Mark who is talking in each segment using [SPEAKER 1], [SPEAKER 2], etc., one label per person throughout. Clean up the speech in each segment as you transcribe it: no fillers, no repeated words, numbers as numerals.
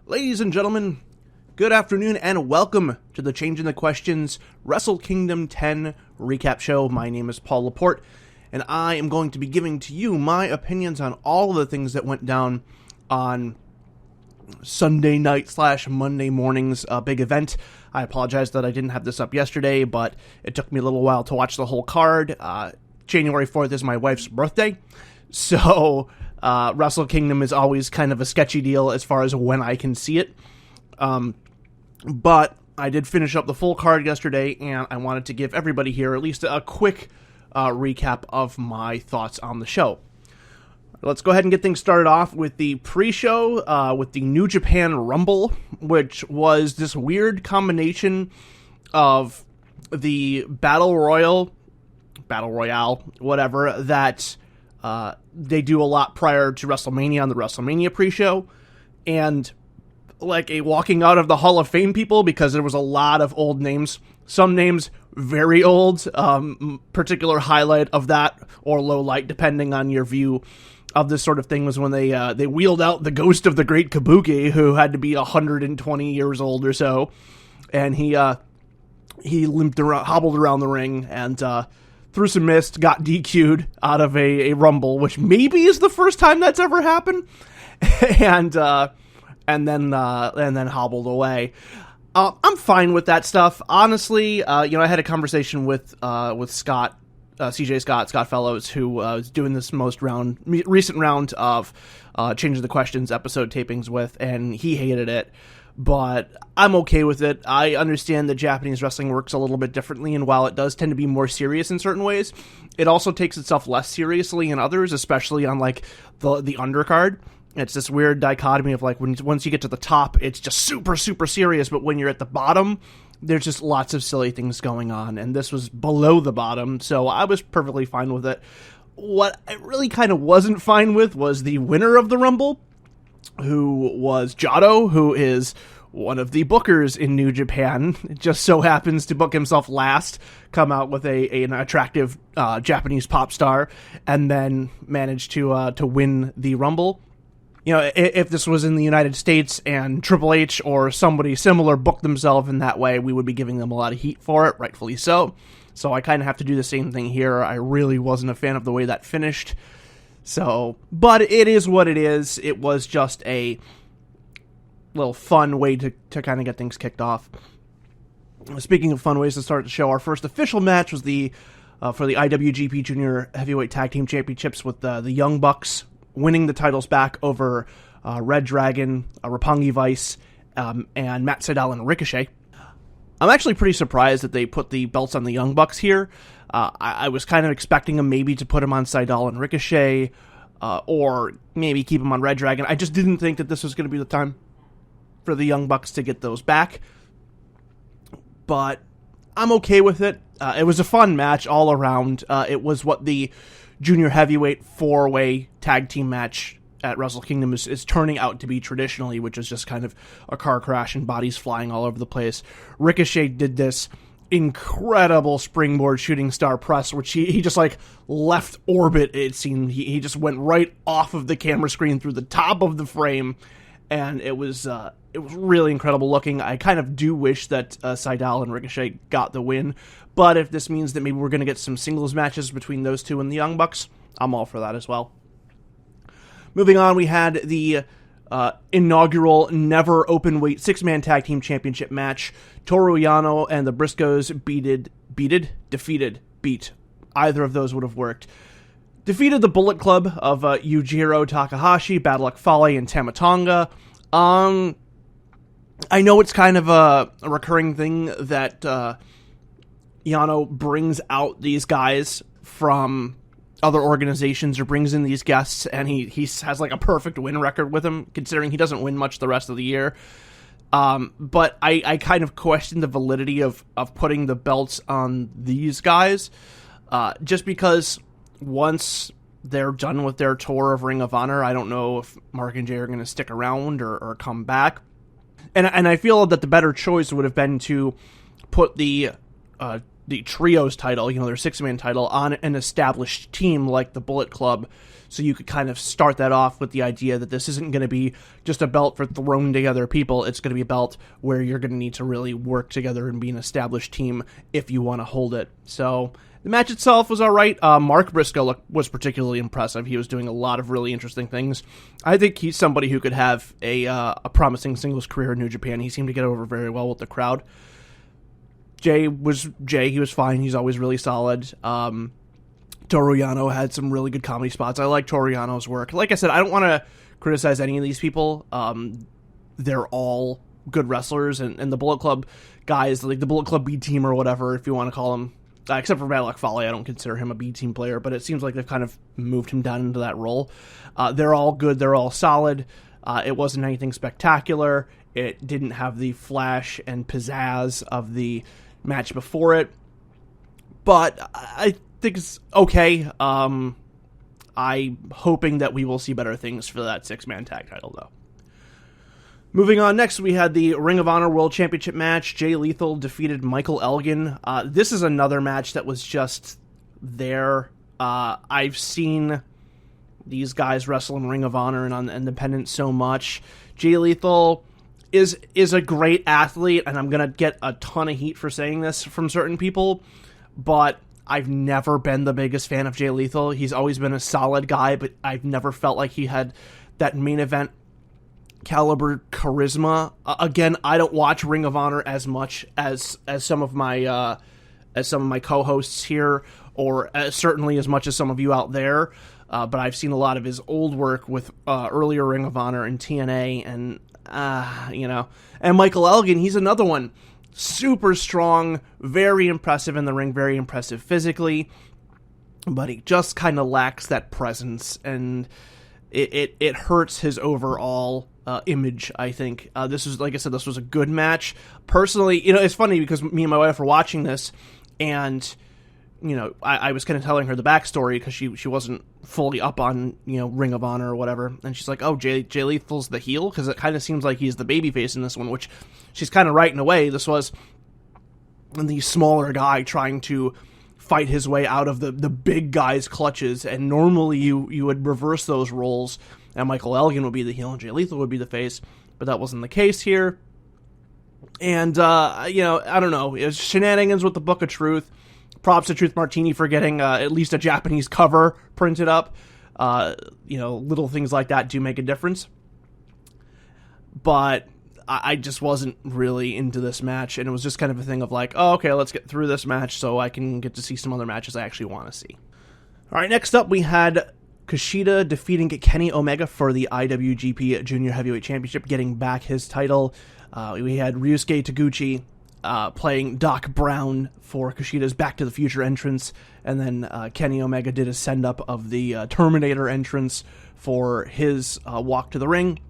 [SPEAKER 1] Ladies and gentlemen, good afternoon and welcome to the Changing the Questions Wrestle Kingdom 10 recap show. My name is Paul LaPorte, and I am going to be giving to you my opinions on all of the things that went down on Sunday night / Monday morning's big event. I apologize that I didn't have this up yesterday, but it took me a little while to watch the whole card. January 4th is my wife's birthday, so Wrestle Kingdom is always kind of a sketchy deal as far as when I can see it. But I did finish up the full card yesterday, and I wanted to give everybody here at least a quick recap of my thoughts on the show. Let's go ahead and get things started off with the pre-show, with the New Japan Rumble, which was this weird combination of the Battle Royale, whatever, that they do a lot prior to WrestleMania on the WrestleMania pre-show, and like a walking out of the Hall of Fame people, because there was a lot of old names, some names very old. Particular highlight of that, or low light, depending on your view of this sort of thing, was when they wheeled out the ghost of the great Kabuki, who had to be 120 years old or so, and he limped around, hobbled around the ring, and through some mist, got DQ'd out of a Rumble, which maybe is the first time that's ever happened, and then hobbled away. I'm fine with that stuff, honestly. I had a conversation with Scott, Scott Fellows, who was doing this recent round of Changing the Questions episode tapings with, and he hated it. But I'm okay with it. I understand that Japanese wrestling works a little bit differently, and while it does tend to be more serious in certain ways, it also takes itself less seriously in others, especially on like the undercard. It's this weird dichotomy of like once you get to the top, it's just super, super serious, but when you're at the bottom, there's just lots of silly things going on, and this was below the bottom, so I was perfectly fine with it. What I really kind of wasn't fine with was the winner of the Rumble, who was Goto, who is one of the bookers in New Japan. It just so happens to book himself last, come out with an attractive Japanese pop star, and then manage to win the Rumble. If this was in the United States and Triple H or somebody similar booked themselves in that way, we would be giving them a lot of heat for it, rightfully so. So I kind of have to do the same thing here. I really wasn't a fan of the way that finished. But it is what it is. It was just a little fun way to kind of get things kicked off. Speaking of fun ways to start the show, our first official match was for the IWGP Junior Heavyweight Tag Team Championships, with the Young Bucks winning the titles back over Red Dragon, Roppongi Vice, and Matt Sydal and Ricochet. I'm actually pretty surprised that they put the belts on the Young Bucks here. I was kind of expecting them maybe to put them on Sydal and Ricochet, or maybe keep them on Red Dragon. I just didn't think that this was going to be the time for the Young Bucks to get those back. But I'm okay with it. It was a fun match all around. It was what the Junior Heavyweight 4-way tag team match at Wrestle Kingdom is turning out to be traditionally, which is just kind of a car crash and bodies flying all over the place. Ricochet did this incredible springboard shooting star press, which he just like left orbit. It seemed he just went right off of the camera screen through the top of the frame, and it was really incredible looking. I kind of do wish that Sydal and Ricochet got the win, but if this means that maybe we're going to get some singles matches between those two and the Young Bucks, I'm all for that as well. Moving on, we had the inaugural never openweight 6-man tag team championship match. Toru Yano and the Briscoes beat. Either of those would have worked. Defeated the Bullet Club of Yujiro Takahashi, Bad Luck Fale, and Tama Tonga. I know it's kind of a recurring thing that Yano brings out these guys from other organizations, or brings in these guests, and he has like a perfect win record with them, considering he doesn't win much the rest of the year. But I kind of question the validity of putting the belts on these guys, just because once they're done with their tour of Ring of Honor, I don't know if Mark and Jay are going to stick around or come back. And I feel that the better choice would have been to put the trios title, their 6-man title, on an established team like the Bullet Club. So you could kind of start that off with the idea that this isn't going to be just a belt for thrown together people. It's going to be a belt where you're going to need to really work together and be an established team if you want to hold it. So the match itself was all right. Mark Briscoe was particularly impressive. He was doing a lot of really interesting things. I think he's somebody who could have a promising singles career in New Japan. He seemed to get over very well with the crowd. Jay. He was fine. He's always really solid. Toru Yano had some really good comedy spots. I like Toru Yano's work. Like I said, I don't want to criticize any of these people. They're all good wrestlers, and the Bullet Club guys, like the Bullet Club B team or whatever, if you want to call them, except for Bad Luck Fale, I don't consider him a B team player, but it seems like they've kind of moved him down into that role. They're all good. They're all solid. It wasn't anything spectacular. It didn't have the flash and pizzazz of the match before it, but I think it's okay. I'm hoping that we will see better things for that 6-man tag title, though. Moving on, next we had the Ring of Honor World Championship match. Jay Lethal defeated Michael Elgin. This is another match that was just there. I've seen these guys wrestle in Ring of Honor and on the Independent so much. Jay Lethal is a great athlete, and I'm going to get a ton of heat for saying this from certain people, but I've never been the biggest fan of Jay Lethal. He's always been a solid guy, but I've never felt like he had that main event caliber charisma. Again, I don't watch Ring of Honor as much as some of my co-hosts here, or certainly as much as some of you out there. But I've seen a lot of his old work with earlier Ring of Honor and TNA, and and Michael Elgin, he's another one. Super strong, very impressive in the ring, very impressive physically, but he just kind of lacks that presence, and it hurts his overall image, I think. This was, like I said, this was a good match. Personally, it's funny because me and my wife were watching this, and I was kind of telling her the backstory because she wasn't fully up on, Ring of Honor or whatever. And she's like, oh, Jay Lethal's the heel? Because it kind of seems like he's the babyface in this one, which she's kind of right in a way. This was the smaller guy trying to fight his way out of the big guy's clutches. And normally you would reverse those roles, and Michael Elgin would be the heel and Jay Lethal would be the face. But that wasn't the case here. And, I don't know. It was shenanigans with the Book of Truth. Props to Truth Martini for getting at least a Japanese cover printed up. Little things like that do make a difference. But I just wasn't really into this match, and it was just kind of a thing of like, oh, okay, let's get through this match so I can get to see some other matches I actually want to see. All right, next up we had Kushida defeating Kenny Omega for the IWGP Junior Heavyweight Championship, getting back his title. We had Ryusuke Taguchi playing Doc Brown for Kushida's Back to the Future entrance, and then Kenny Omega did a send-up of the Terminator entrance for his walk to the ring.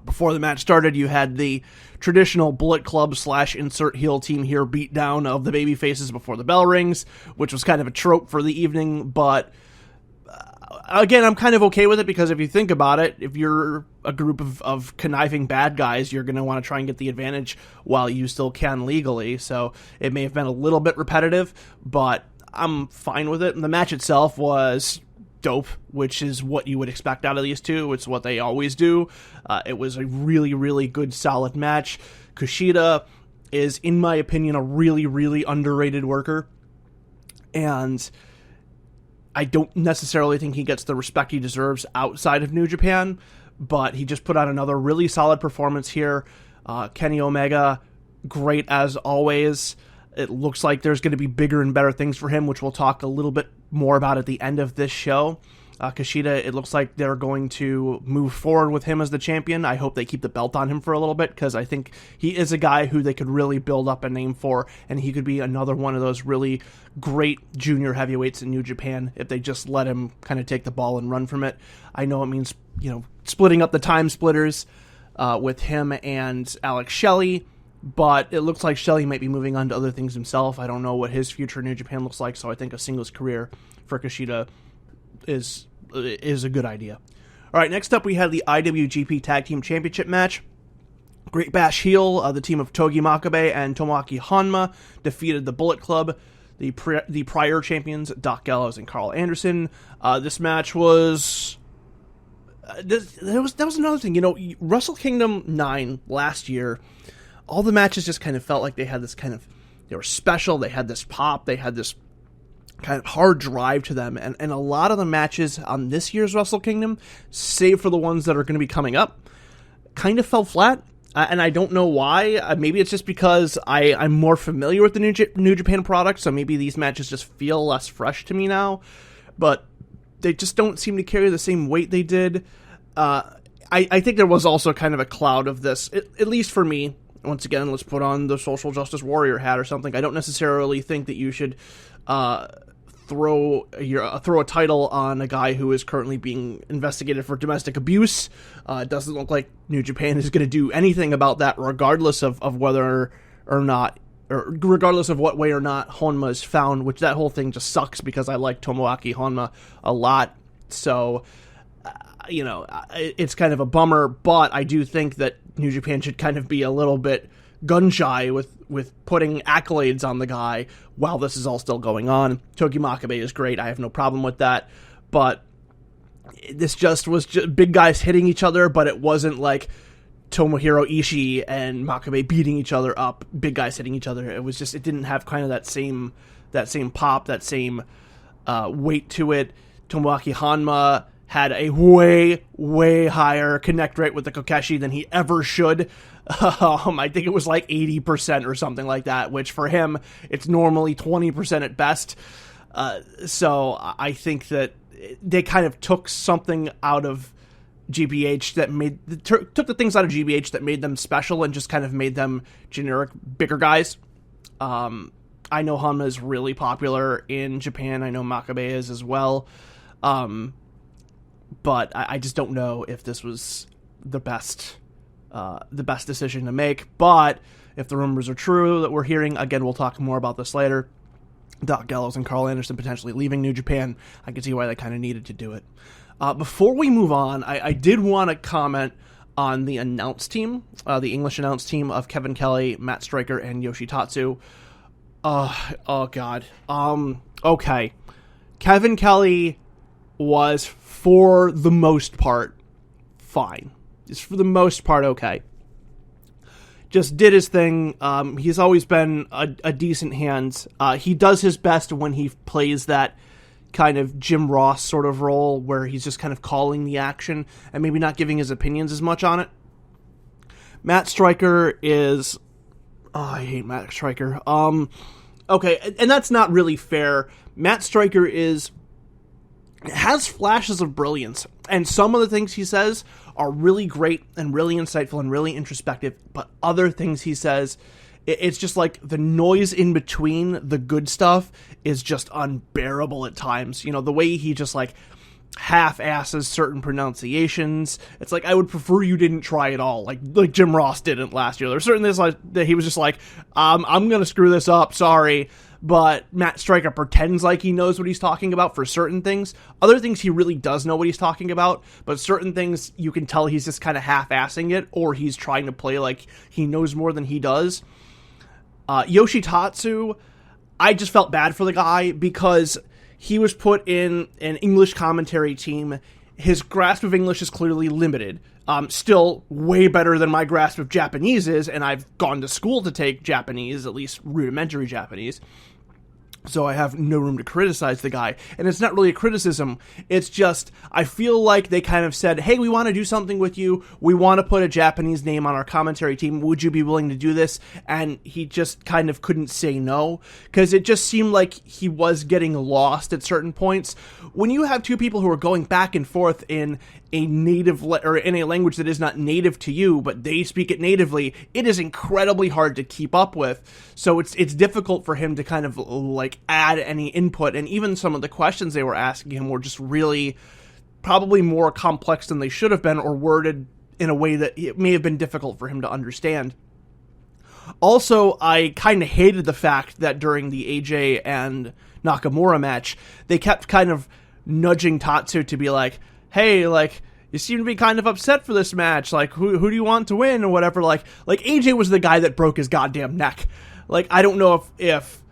[SPEAKER 1] Before the match started, you had the traditional Bullet Club / insert heel team here beat down of the baby faces before the bell rings, which was kind of a trope for the evening, but again, I'm kind of okay with it, because if you think about it, if you're a group of conniving bad guys, you're going to want to try and get the advantage while you still can legally, so it may have been a little bit repetitive, but I'm fine with it. And the match itself was dope, which is what you would expect out of these two. It's what they always do. It was a really, really good, solid match. Kushida is, in my opinion, a really, really underrated worker, and I don't necessarily think he gets the respect he deserves outside of New Japan, but he just put on another really solid performance here. Kenny Omega, great as always. It looks like there's going to be bigger and better things for him, which we'll talk a little bit more about at the end of this show. Kushida, it looks like they're going to move forward with him as the champion. I hope they keep the belt on him for a little bit, because I think he is a guy who they could really build up a name for, and he could be another one of those really great junior heavyweights in New Japan if they just let him kind of take the ball and run from it. I know it means, splitting up the time splitters with him and Alex Shelley, but it looks like Shelley might be moving on to other things himself. I don't know what his future in New Japan looks like, so I think a singles career for Kushida is a good idea. All right, next up we had the IWGP Tag Team Championship match. Great Bash heel, the team of Togi Makabe and Tomoaki Honma defeated the Bullet Club the prior champions, Doc Gallows and Carl Anderson. This match was... that was another thing. You know, Wrestle Kingdom 9 last year, all the matches just kind of felt like they had this kind of... They were special, they had this pop, they had this kind of hard drive to them, and a lot of the matches on this year's Wrestle Kingdom, save for the ones that are going to be coming up, kind of fell flat. And I don't know why. Maybe it's just because I'm more familiar with the New Japan product, so maybe these matches just feel less fresh to me now. But they just don't seem to carry the same weight they did. I think there was also kind of a cloud of this, at least for me. Once again, let's put on the social justice warrior hat or something. I don't necessarily think that you should throw a title on a guy who is currently being investigated for domestic abuse. It doesn't look like New Japan is going to do anything about that, regardless of whether or not, or regardless of what way or not Honma is found, which that whole thing just sucks because I like Tomoaki Honma a lot. So, it's kind of a bummer, but I do think that New Japan should kind of be a little bit gun-shy with putting accolades on the guy while this is all still going on. Togi Makabe is great. I have no problem with that. But this just was big guys hitting each other, but it wasn't like Tomohiro Ishii and Makabe beating each other up, big guys hitting each other. It was just, it didn't have kind of that same pop, that same weight to it. Tomoaki Honma had a way, way higher connect rate with the Kokeshi than he ever should. I think it was like 80% or something like that, which for him, it's normally 20% at best. So I think that they kind of took something out of GBH that took the things out of GBH that made them special and just kind of made them generic, bigger guys. I know Honma is really popular in Japan. I know Makabe is as well. But I just don't know if this was the best decision to make. But if the rumors are true that we're hearing, again, we'll talk more about this later, Doc Gallows and Carl Anderson potentially leaving New Japan, I can see why they kind of needed to do it. Before we move on, I did want to comment on the announce team, the English announce team of Kevin Kelly, Matt Striker, and Yoshitatsu. Oh, God. Okay. Kevin Kelly was, for the most part, fine. Just for the most part, okay. Just did his thing. He's always been a decent hand. He does his best when he plays that kind of Jim Ross sort of role where he's just kind of calling the action and maybe not giving his opinions as much on it. Matt Striker is... Oh, I hate Matt Striker. Okay, and that's not really fair. Matt Striker has flashes of brilliance, and some of the things he says are really great and really insightful and really introspective, but other things he says, it's just like the noise in between the good stuff is just unbearable at times. You know, the way he just like half-asses certain pronunciations. It's like, I would prefer you didn't try at all, like Jim Ross didn't last year. There's certain things like that he was just like, I'm gonna screw this up, sorry. But Matt Striker pretends like he knows what he's talking about for certain things. Other things he really does know what he's talking about, but certain things you can tell he's just kind of half-assing it, or he's trying to play like he knows more than he does. Yoshitatsu, I just felt bad for the guy because he was put in an English commentary team. His grasp of English is clearly limited. Still way better than my grasp of Japanese is, and I've gone to school to take Japanese, at least rudimentary Japanese. So I have no room to criticize the guy. And it's not really a criticism. It's just, I feel like they kind of said, hey, we want to do something with you. We want to put a Japanese name on our commentary team. Would you be willing to do this? And he just kind of couldn't say no. Because it just seemed like he was getting lost at certain points. When you have two people who are going back and forth in a native, or in a language that is not native to you, but they speak it natively, it is incredibly hard to keep up with. So it's difficult for him to kind of like add any input, and even some of the questions they were asking him were just really probably more complex than they should have been, or worded in a way that it may have been difficult for him to understand. Also, I kind of hated the fact that during the AJ and Nakamura match, they kept kind of nudging Tatsu to be like, hey, like, you seem to be kind of upset for this match, like, who do you want to win, or whatever. Like AJ was the guy that broke his goddamn neck. Like, I don't know if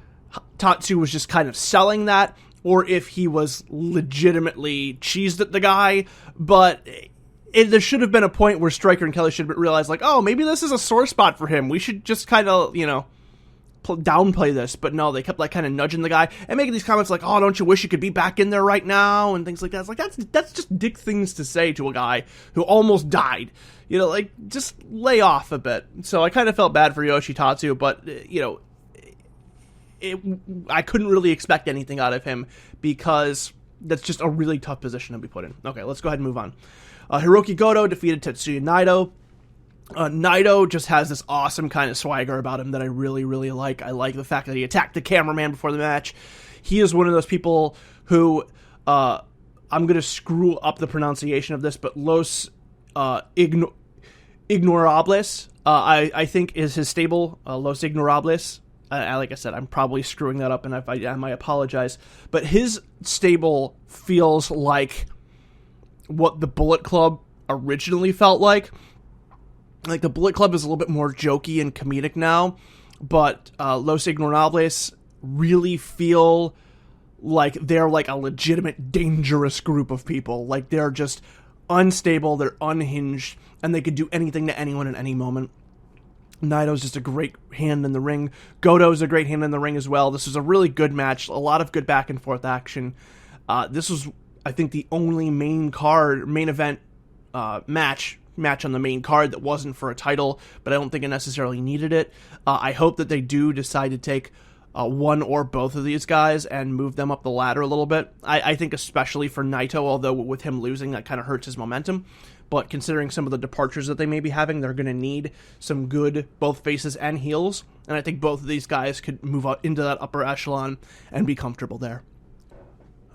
[SPEAKER 1] Tatsu was just kind of selling that, or if he was legitimately cheesed at the guy, but there should have been a point where Stryker and Kelly should have realized, like, oh, maybe this is a sore spot for him. We should just kind of, downplay this. But no, they kept, like, kind of nudging the guy and making these comments like, oh, don't you wish you could be back in there right now, and things like that. It's like, that's just dick things to say to a guy who almost died. Just lay off a bit. So I kind of felt bad for Yoshitatsu, but, I couldn't really expect anything out of him because that's just a really tough position to be put in. Okay, let's go ahead and move on. Hirooki Goto defeated Tetsuya Naito. Naito just has this awesome kind of swagger about him that I really, really like. I like the fact that he attacked the cameraman before the match. He is one of those people who, I'm going to screw up the pronunciation of this, but Los Ignorables, I think is his stable, Los Ignorables. Like I said, I'm probably screwing that up, and if I am, I apologize. But his stable feels like what the Bullet Club originally felt like. Like, the Bullet Club is a little bit more jokey and comedic now, but Los Ignorables really feel like they're like a legitimate dangerous group of people. Like, they're just unstable, they're unhinged, and they could do anything to anyone at any moment. Naito's just a great hand in the ring. Goto's a great hand in the ring as well. This was a really good match, a lot of good back and forth action. This was, I think, the only main event match on the main card that wasn't for a title, but I don't think it necessarily needed it. I hope that they do decide to take one or both of these guys and move them up the ladder a little bit. I think especially for Naito, although with him losing, that kind of hurts his momentum. But considering some of the departures that they may be having, they're going to need some good both faces and heels. And I think both of these guys could move up into that upper echelon and be comfortable there.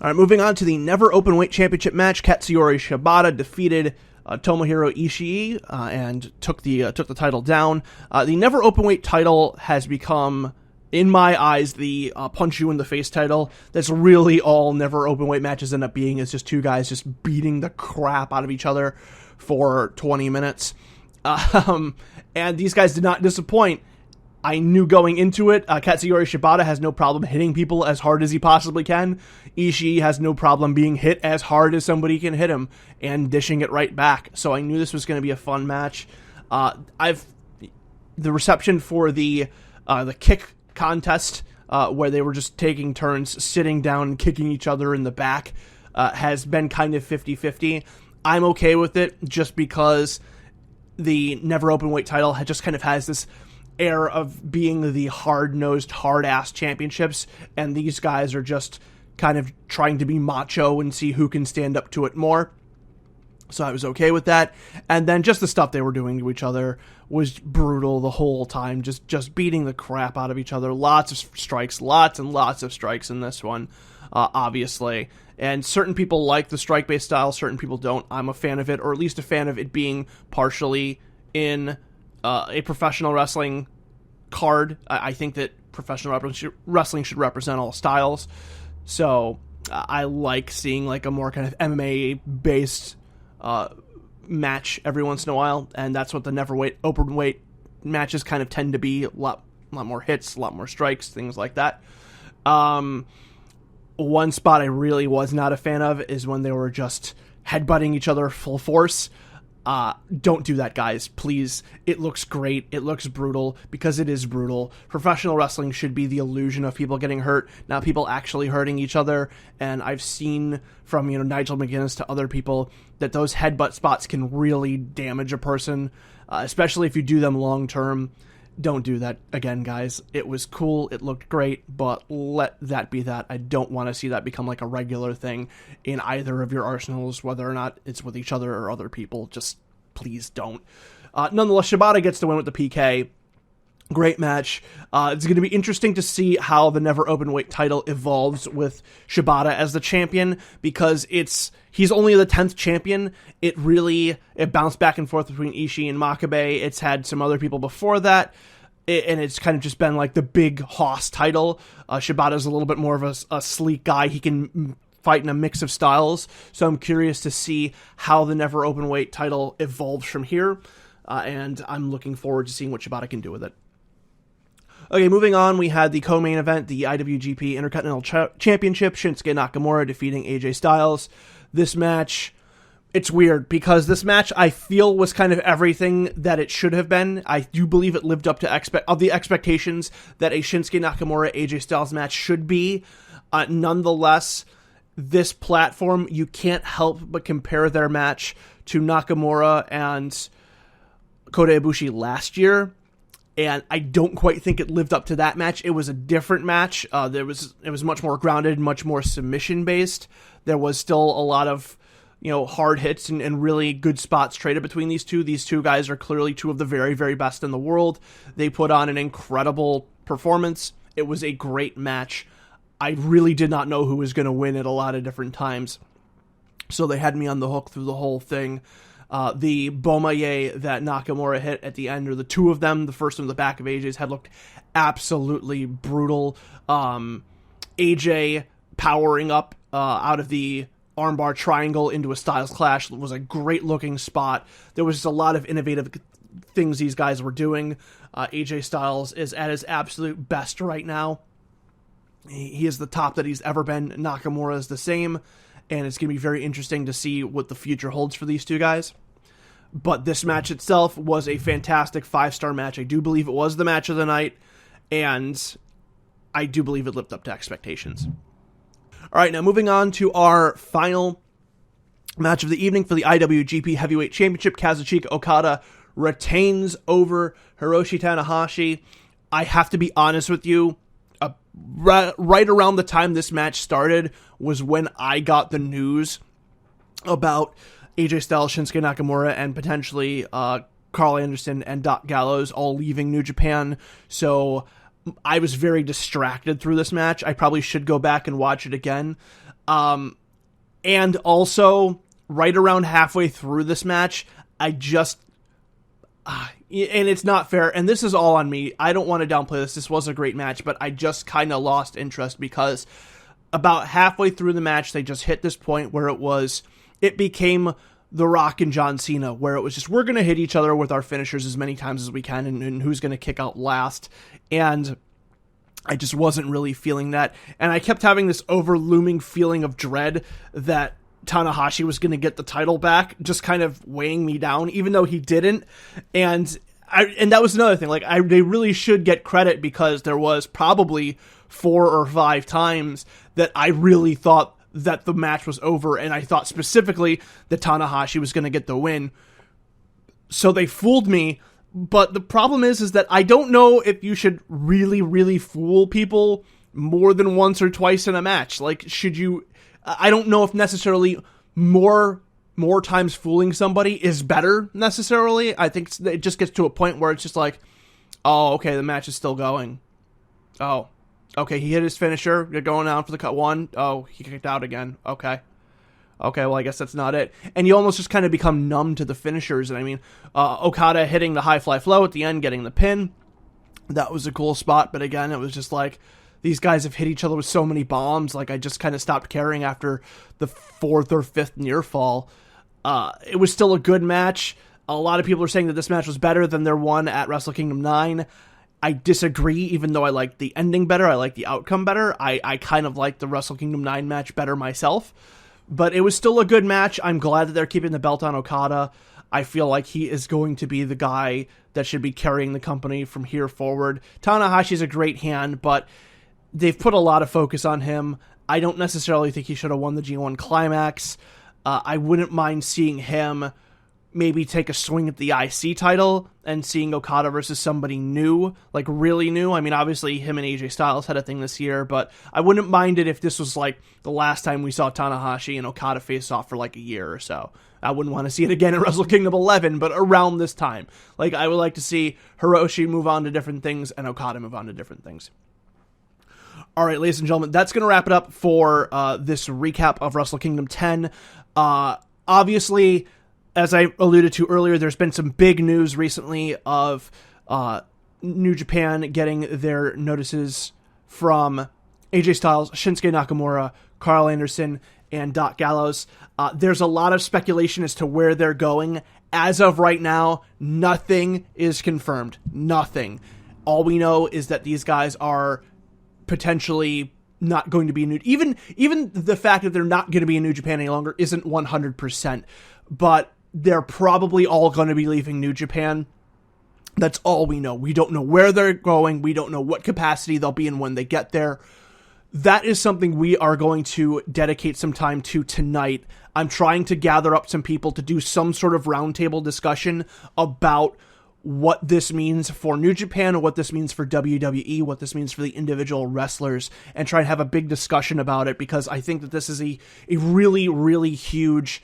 [SPEAKER 1] All right, moving on to the Never Openweight Championship match. Katsura Shibata defeated Tomohiro Ishii and took the title down. The Never Openweight title has become, in my eyes, the punch you in the face title. That's really all Never Openweight matches end up being, is just two guys just beating the crap out of each other for 20 minutes. And these guys did not disappoint. I knew going into it, Katsuyori Shibata has no problem hitting people as hard as he possibly can. Ishii has no problem being hit as hard as somebody can hit him and dishing it right back. So I knew this was going to be a fun match. The reception for the kick contest, where they were just taking turns sitting down and kicking each other in the back, has been kind of 50-50. I'm okay with it just because the Never Openweight title just kind of has this air of being the hard-nosed, hard-ass championships, and these guys are just kind of trying to be macho and see who can stand up to it more. So I was okay with that. And then just the stuff they were doing to each other was brutal the whole time, just beating the crap out of each other. Lots of strikes, lots and lots of strikes in this one, obviously. And certain people like the strike-based style, certain people don't. I'm a fan of it, or at least a fan of it being partially in a professional wrestling card. I think that professional wrestling should represent all styles. So I like seeing like a more kind of MMA-based match every once in a while, and that's what the Never Openweight matches kind of tend to be. A lot more hits, a lot more strikes, things like that. One spot I really was not a fan of is when they were just headbutting each other full force. Don't do that, guys, please. It looks great. It looks brutal because it is brutal. Professional wrestling should be the illusion of people getting hurt, not people actually hurting each other. And I've seen from, Nigel McGuinness to other people that those headbutt spots can really damage a person, especially if you do them long term. Don't do that again, guys. It was cool. It looked great, but let that be that. I don't want to see that become like a regular thing in either of your arsenals, whether or not it's with each other or other people. Just please don't. Nonetheless, Shibata gets the win with the PK. Great match. It's going to be interesting to see how the Never Openweight title evolves with Shibata as the champion, because he's only the 10th champion. It bounced back and forth between Ishii and Makabe. It's had some other people before that, and it's kind of just been like the big hoss title. Shibata's a little bit more of a sleek guy. He can fight in a mix of styles, so I'm curious to see how the Never Openweight title evolves from here, and I'm looking forward to seeing what Shibata can do with it. Okay, moving on, we had the co-main event, the IWGP Intercontinental Championship, Shinsuke Nakamura defeating AJ Styles. This match, it's weird, because this match, I feel, was kind of everything that it should have been. I do believe it lived up to the expectations that a Shinsuke Nakamura AJ Styles match should be. Nonetheless, this platform, you can't help but compare their match to Nakamura and Kota Ibushi last year. And I don't quite think it lived up to that match. It was a different match. It was much more grounded, much more submission based. There was still a lot of, hard hits and really good spots traded between these two. These two guys are clearly two of the very, very best in the world. They put on an incredible performance. It was a great match. I really did not know who was going to win at a lot of different times. So they had me on the hook through the whole thing. The Bomaye that Nakamura hit at the end, or the two of them, the first one in the back of AJ's head, looked absolutely brutal. AJ powering up out of the armbar triangle into a Styles Clash was a great looking spot. There was just a lot of innovative things these guys were doing. AJ Styles is at his absolute best right now. He is the top that he's ever been. Nakamura is the same. And it's going to be very interesting to see what the future holds for these two guys. But this match itself was a fantastic 5-star match. I do believe it was the match of the night, and I do believe it lived up to expectations. All right, now moving on to our final match of the evening for the IWGP Heavyweight Championship. Kazuchika Okada retains over Hiroshi Tanahashi. I have to be honest with you. Right around the time this match started was when I got the news about AJ Styles, Shinsuke Nakamura, and potentially Carl Anderson and Doc Gallows all leaving New Japan. So I was very distracted through this match. I probably should go back and watch it again. And also, right around halfway through this match, I just... and it's not fair, and this is all on me. I don't want to downplay this. This was a great match, but I just kind of lost interest because about halfway through the match, they just hit this point where it became The Rock and John Cena, where it was just, we're going to hit each other with our finishers as many times as we can, and who's going to kick out last. And I just wasn't really feeling that. And I kept having this overlooming feeling of dread that Tanahashi was going to get the title back, just kind of weighing me down, even though he didn't. And that was another thing. They really should get credit, because there was probably 4 or 5 times that I really thought that the match was over, and I thought specifically that Tanahashi was going to get the win. So they fooled me. But the problem is that I don't know if you should really, really fool people more than once or twice in a match. Should you... I don't know if necessarily more times fooling somebody is better, necessarily. I think it just gets to a point where it's just like, oh, okay, the match is still going. Oh, okay, he hit his finisher. You're going down for the cut 1. Oh, he kicked out again. Okay, well, I guess that's not it. And you almost just kind of become numb to the finishers. And I mean, Okada hitting the high fly flow at the end, getting the pin. That was a cool spot. But again, it was just like, these guys have hit each other with so many bombs. I just kind of stopped caring after the 4th or 5th near fall. It was still a good match. A lot of people are saying that this match was better than their one at Wrestle Kingdom 9. I disagree, even though I like the ending better. I like the outcome better. I kind of like the Wrestle Kingdom 9 match better myself. But it was still a good match. I'm glad that they're keeping the belt on Okada. I feel like he is going to be the guy that should be carrying the company from here forward. Tanahashi's a great hand, but they've put a lot of focus on him. I don't necessarily think he should have won the G1 Climax. I wouldn't mind seeing him maybe take a swing at the IC title and seeing Okada versus somebody new, really new. I mean, obviously him and AJ Styles had a thing this year, but I wouldn't mind it if this was the last time we saw Tanahashi and Okada face off for a year or so. I wouldn't want to see it again at Wrestle Kingdom 11, but around this time. I would like to see Hiroshi move on to different things and Okada move on to different things. All right, ladies and gentlemen, that's going to wrap it up for this recap of Wrestle Kingdom 10. Obviously, as I alluded to earlier, there's been some big news recently of New Japan getting their notices from AJ Styles, Shinsuke Nakamura, Carl Anderson, and Doc Gallows. There's a lot of speculation as to where they're going. As of right now, nothing is confirmed. Nothing. All we know is that these guys are potentially not going to be new. Even the fact that they're not going to be in New Japan any longer isn't 100%, but they're probably all going to be leaving New Japan. That's all we know. We don't know where they're going. We don't know what capacity they'll be in when they get there. That is something we are going to dedicate some time to tonight. I'm trying to gather up some people to do some sort of roundtable discussion about what this means for New Japan, what this means for WWE, what this means for the individual wrestlers, and try and have a big discussion about it, because I think that this is a really, really huge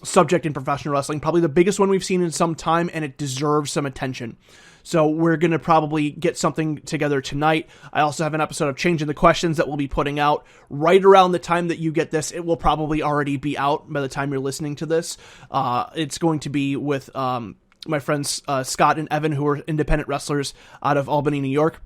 [SPEAKER 1] subject in professional wrestling, probably the biggest one we've seen in some time, and it deserves some attention. So we're going to probably get something together tonight. I also have an episode of Changing the Questions that we'll be putting out right around the time that you get this. It will probably already be out by the time you're listening to this. It's going to be with my friends Scott and Evan, who are independent wrestlers out of Albany, New York,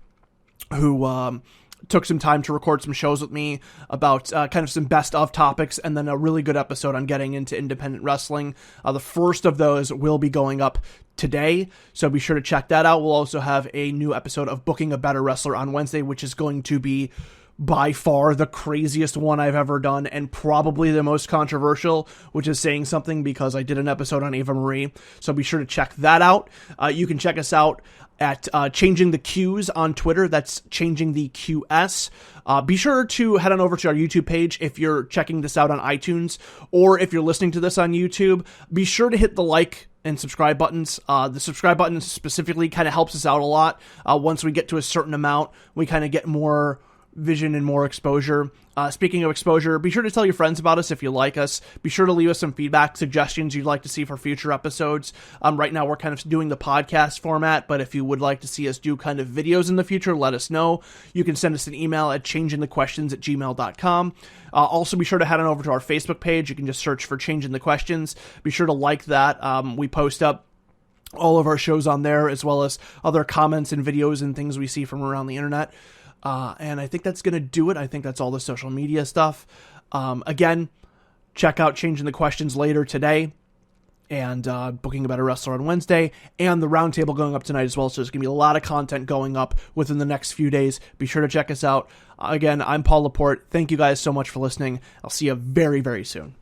[SPEAKER 1] who took some time to record some shows with me about kind of some best of topics, and then a really good episode on getting into independent wrestling. The first of those will be going up today, so be sure to check that out. We'll also have a new episode of Booking a Better Wrestler on Wednesday, which is going to be by far the craziest one I've ever done, and probably the most controversial, which is saying something, because I did an episode on Ava Marie. So be sure to check that out. You can check us out at Changing the Qs on Twitter. That's Changing the QS. Be sure to head on over to our YouTube page if you're checking this out on iTunes, or if you're listening to this on YouTube. Be sure to hit the like and subscribe buttons. The subscribe button specifically kind of helps us out a lot. Once we get to a certain amount, we kind of get more vision and more exposure. Speaking of exposure, be sure to tell your friends about us if you like us. Be sure to leave us some feedback, suggestions you'd like to see for future episodes. Right now we're kind of doing the podcast format, but if you would like to see us do kind of videos in the future, let us know. You can send us an email at changingthequestions@gmail.com. Also, be sure to head on over to our Facebook page. You can just search for Changing the Questions. Be sure to like that. We post up all of our shows on there, as well as other comments and videos and things we see from around the internet. And I think that's going to do it. I think that's all the social media stuff. Again, check out Changing the Questions later today, and Booking a Better Wrestler on Wednesday, and the roundtable going up tonight as well. So there's going to be a lot of content going up within the next few days. Be sure to check us out. Again, I'm Paul LaPorte. Thank you guys so much for listening. I'll see you very, very soon.